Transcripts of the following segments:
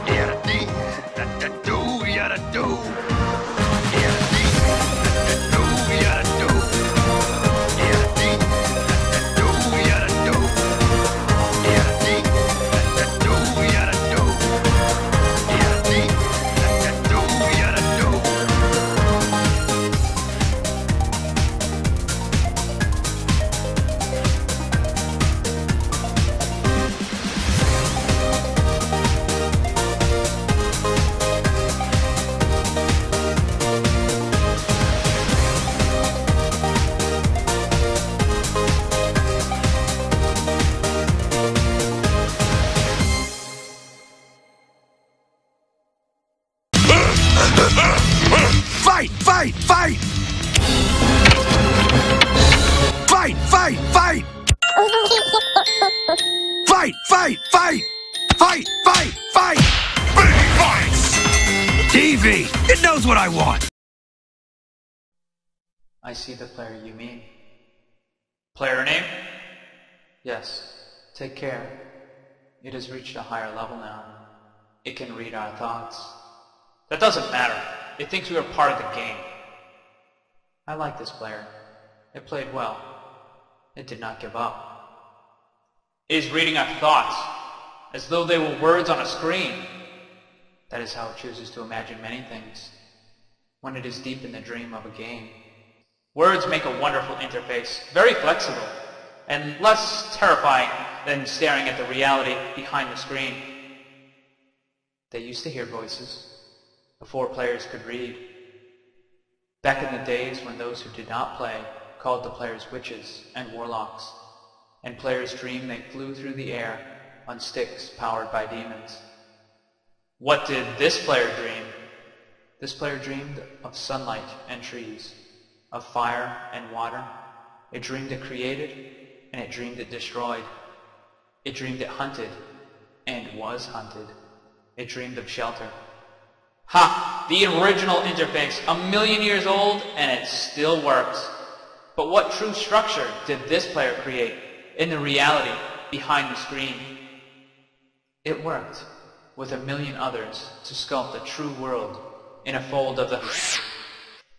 Yada dee, da da do, yada do. Yada dee, da da do, yada do. Yada dee, da da do, yada do. Yada dee, da da do, yada do. Yada dee, da da do, yada do. Fight! Fight! Fight! Fight! Fight! Fight! Fight! Fight! Fight! Fight! Fight! Fight! Big fights! TV! It knows what I want! I see the player you mean. Player name? Yes. Take care. It has reached a higher level now. It can read our thoughts. That doesn't matter. It thinks we are part of the game. I like this player. It played well. It did not give up. It is reading our thoughts, as though they were words on a screen. That is how it chooses to imagine many things, when it is deep in the dream of a game. Words make a wonderful interface, very flexible, and less terrifying than staring at the reality behind the screen. They used to hear voices before players could read. Back in the days when those who did not play called the players witches and warlocks, and players dreamed they flew through the air on sticks powered by demons. What did this player dream? This player dreamed of sunlight and trees, of fire and water. It dreamed it created, and it dreamed it destroyed. It dreamed it hunted, and was hunted. It dreamed of shelter. Ha! The original interface, 1,000,000 years old, and it still works. But what true structure did this player create in the reality behind the screen? It worked with 1,000,000 others to sculpt a true world in a fold of the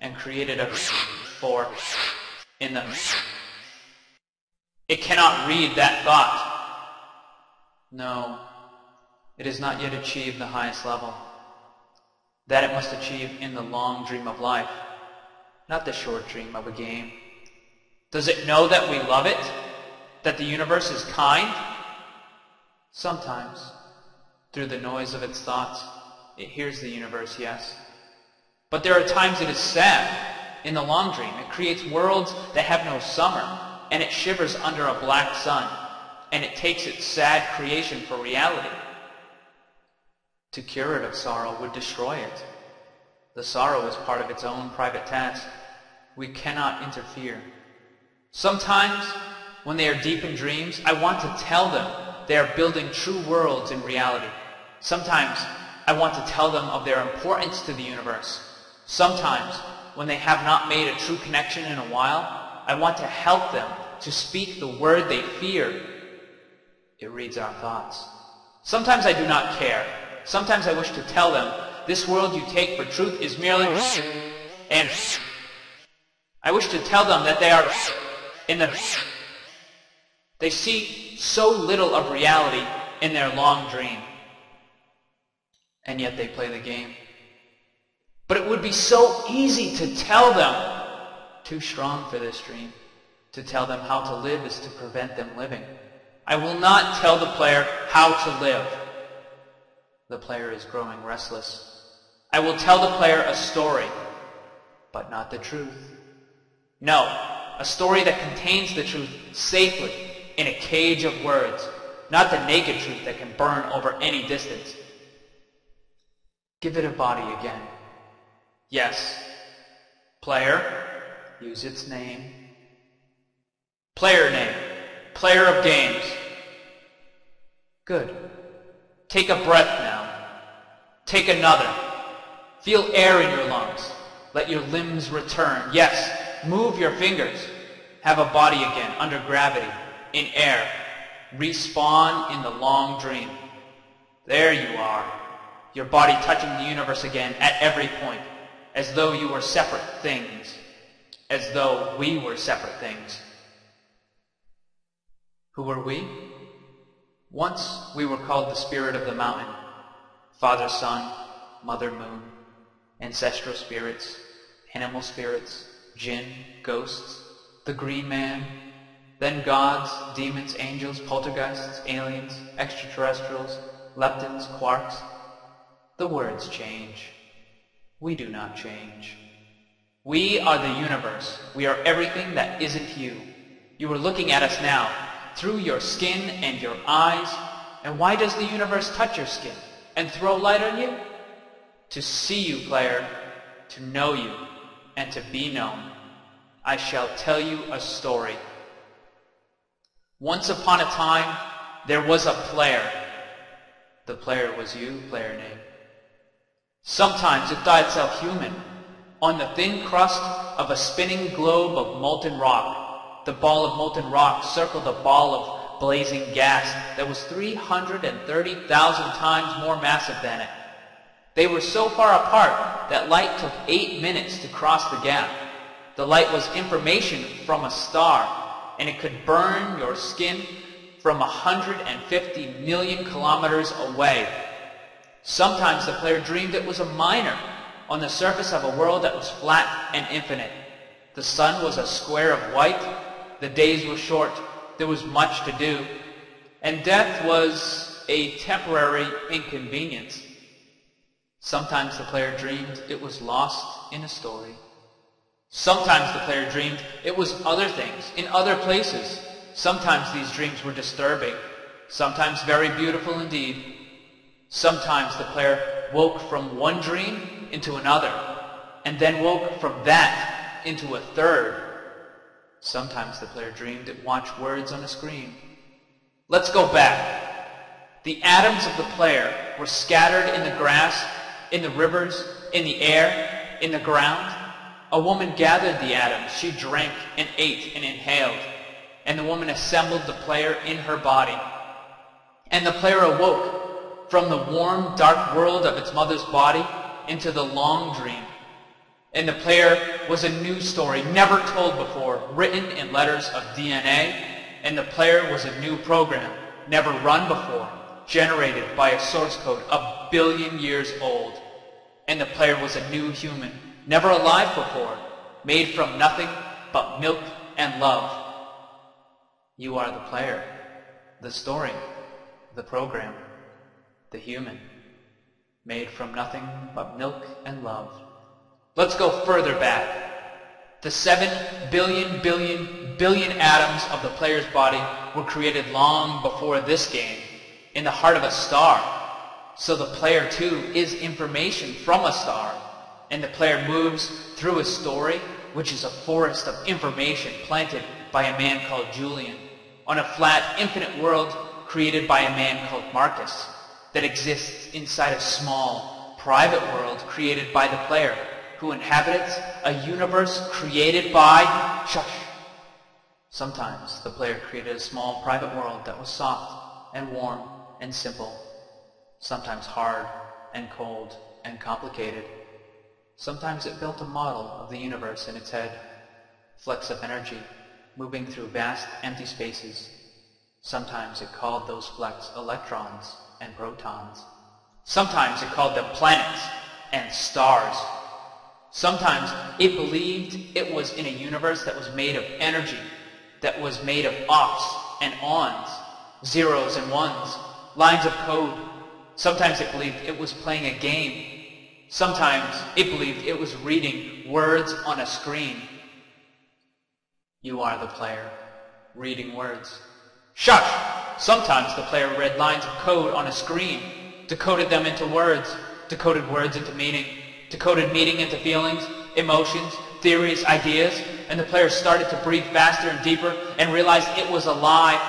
and created a for in the. It cannot read that thought. No, it has not yet achieved the highest level. That it must achieve in the long dream of life, not the short dream of a game. Does it know that we love it? That the universe is kind? Sometimes, through the noise of its thoughts, it hears the universe, yes. But there are times it is sad. In the long dream, it creates worlds that have no summer, and it shivers under a black sun, and it takes its sad creation for reality. To cure it of sorrow would destroy it. The sorrow is part of its own private task. We cannot interfere. Sometimes, when they are deep in dreams, I want to tell them they are building true worlds in reality. Sometimes, I want to tell them of their importance to the universe. Sometimes, when they have not made a true connection in a while, I want to help them to speak the word they fear. It reads our thoughts. Sometimes I do not care. Sometimes I wish to tell them, this world you take for truth is merely and I wish to tell them that they are in the. They see so little of reality in their long dream, and yet they play the game. But it would be so easy to tell them, too strong for this dream. To tell them how to live is to prevent them living. I will not tell the player how to live. The player is growing restless. I will tell the player a story, but not the truth. No, a story that contains the truth safely in a cage of words, not the naked truth that can burn over any distance. Give it a body again. Yes. Player, use its name. Player name, player of games. Good. Take a breath now. Take another. Feel air in your lungs. Let your limbs return. Yes, move your fingers. Have a body again, under gravity, in air. Respawn in the long dream. There you are, your body touching the universe again at every point, as though you were separate things, as though we were separate things. Who were we? Once we were called the spirit of the mountain, Father Sun, Mother Moon, ancestral spirits, animal spirits, jinn, ghosts, the green man, then gods, demons, angels, poltergeists, aliens, extraterrestrials, leptons, quarks. The words change. We do not change. We are the universe. We are everything that isn't you. You are looking at us now, through your skin and your eyes. And why does the universe touch your skin and throw light on you? To see you, player, to know you, and to be known. I shall tell you a story. Once upon a time, there was a player. The player was you, player name. Sometimes it thought itself human. On the thin crust of a spinning globe of molten rock, the ball of molten rock circled a ball of blazing gas that was 330,000 times more massive than it. They were so far apart that light took 8 minutes to cross the gap. The light was information from a star, and it could burn your skin from 150 million kilometers away. Sometimes the player dreamed it was a miner on the surface of a world that was flat and infinite. The sun was a square of white, the days were short, there was much to do, and death was a temporary inconvenience. Sometimes the player dreamed it was lost in a story. Sometimes the player dreamed it was other things, in other places. Sometimes these dreams were disturbing, sometimes very beautiful indeed. Sometimes the player woke from one dream into another, and then woke from that into a third. Sometimes the player dreamed it watched words on a screen. Let's go back. The atoms of the player were scattered in the grass, in the rivers, in the air, in the ground. A woman gathered the atoms. She drank and ate and inhaled. And the woman assembled the player in her body. And the player awoke from the warm, dark world of its mother's body into the long dream. And the player was a new story, never told before, written in letters of DNA. And the player was a new program, never run before, generated by a source code 1 billion years old. And the player was a new human, never alive before, made from nothing but milk and love. You are the player, the story, the program, the human, made from nothing but milk and love. Let's go further back. The 7 billion atoms of the player's body were created long before this game, in the heart of a star. So the player too is information from a star, and the player moves through a story, which is a forest of information planted by a man called Julian, on a flat, infinite world created by a man called Marcus, that exists inside a small, private world created by the player, who inhabits a universe created by... Shush! Sometimes the player created a small, private world that was soft and warm and simple, sometimes hard and cold and complicated. Sometimes it built a model of the universe in its head, flecks of energy moving through vast empty spaces. Sometimes it called those flecks electrons and protons. Sometimes it called them planets and stars. Sometimes it believed it was in a universe that was made of energy, that was made of offs and ons, zeros and ones, lines of code. Sometimes it believed it was playing a game. Sometimes it believed it was reading words on a screen. You are the player, reading words. Shush! Sometimes the player read lines of code on a screen, decoded them into words, decoded words into meaning, decoded meaning into feelings, emotions, theories, ideas, and the player started to breathe faster and deeper and realized it was alive.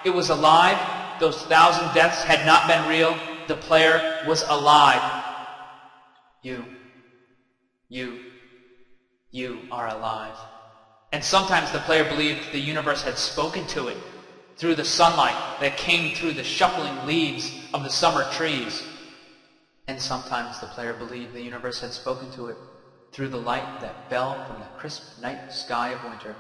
It was alive. Those 1,000 deaths had not been real. The player was alive. You are alive. And sometimes the player believed the universe had spoken to it, through the sunlight that came through the shuffling leaves of the summer trees. And sometimes the player believed the universe had spoken to it through the light that fell from the crisp night sky of winter,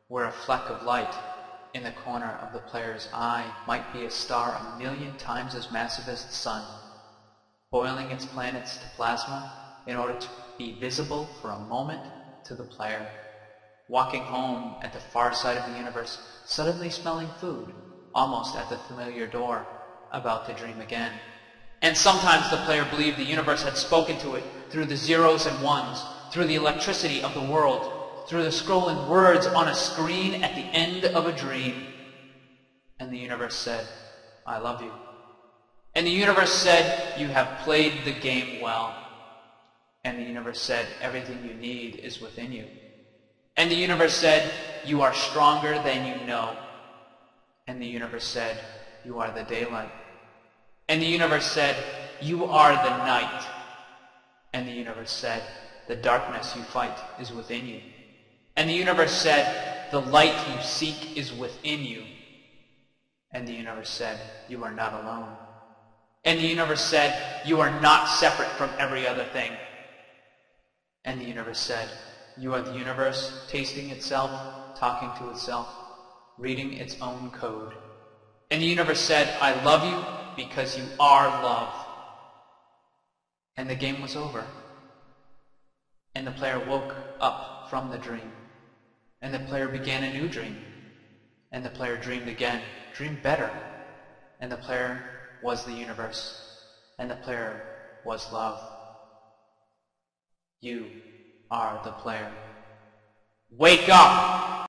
where a fleck of light in the corner of the player's eye might be a star 1,000,000 times as massive as the sun, boiling its planets to plasma in order to be visible for a moment to the player, walking home at the far side of the universe, suddenly smelling food, almost at the familiar door, about to dream again. And sometimes the player believed the universe had spoken to it through the zeros and ones, through the electricity of the world, through the scrolling words on a screen at the end of a dream. And the universe said, "I love you." And the universe said, "You have played the game well." And the universe said, "Everything you need is within you." And the universe said, "You are stronger than you know." And the universe said, "You are the daylight." And the universe said, "You are the night." And the universe said, "The darkness you fight is within you." And the universe said, "The light you seek is within you." And the universe said, "You are not alone." And the universe said, "You are not separate from every other thing." And the universe said, "You are the universe, tasting itself, talking to itself, reading its own code." And the universe said, "I love you because you are love." And the game was over. And the player woke up from the dream. And the player began a new dream. And the player dreamed again, dreamed better. And the player was the universe. And the player was love. You are the player. Wake up!